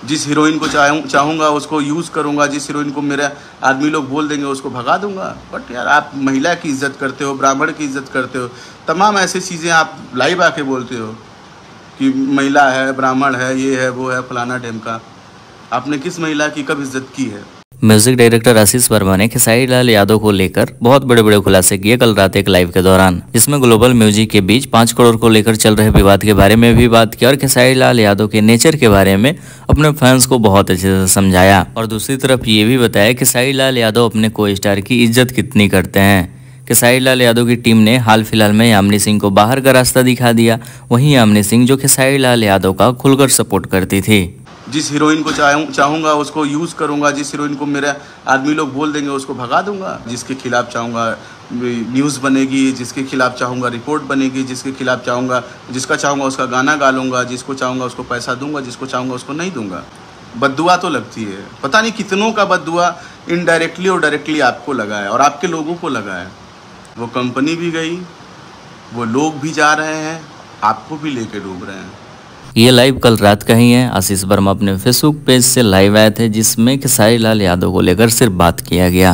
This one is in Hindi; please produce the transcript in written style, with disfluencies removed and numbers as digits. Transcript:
जिस हीरोइन को चाहूँगा उसको यूज़ करूँगा, जिस हीरोइन को मेरा आदमी लोग बोल देंगे उसको भगा दूँगा। बट यार आप महिला की इज़्ज़त करते हो, ब्राह्मण की इज़्ज़त करते हो, तमाम ऐसी चीज़ें आप लाइव आके बोलते हो कि महिला है, ब्राह्मण है, ये है, वो है, फलाना ढेमका। आपने किस महिला की कब इज़्ज़त की है? म्यूजिक डायरेक्टर आशीष वर्मा ने खेसारी लाल यादव को लेकर बहुत बड़े बड़े खुलासे किए कल रात एक लाइव के दौरान, जिसमें ग्लोबल म्यूजिक के बीच 5 करोड़ को लेकर चल रहे विवाद के बारे में भी बात की और खेसारी लाल यादव के नेचर के बारे में अपने फैंस को बहुत अच्छे से समझाया। और दूसरी तरफ ये भी बताया कि खेसारी लाल यादव अपने को स्टार की इज्जत कितनी करते हैं। खेसारी लाल यादव की टीम ने हाल फिलहाल में यामिनी सिंह को बाहर का रास्ता दिखा दिया। वहीं यामिनी सिंह जो खेसारी लाल यादव का खुलकर सपोर्ट करती थी। जिस हीरोइन को चाहूँगा उसको यूज़ करूँगा, जिस हीरोइन को मेरा आदमी लोग बोल देंगे उसको भगा दूँगा। जिसके खिलाफ चाहूँगा न्यूज़ बनेगी, जिसके खिलाफ चाहूँगा रिपोर्ट बनेगी, जिसके खिलाफ चाहूँगा, जिसका चाहूँगा उसका गाना गा लूँगा, जिसको चाहूँगा उसको पैसा दूँगा, जिसको चाहूँगा उसको नहीं दूँगा। बद्दुआ तो लगती है, पता नहीं कितनों का बद्दुआ इनडायरेक्टली और डायरेक्टली आपको लगा है और आपके लोगों को लगा है। वो कंपनी भी गई, वो लोग भी जा रहे हैं, आपको भी लेके डूब रहे हैं। ये लाइव कल रात का ही है। आशीष वर्मा अपने फेसबुक पेज से लाइव आए थे, जिसमें खेसारी लाल यादव को लेकर सिर्फ बात किया गया।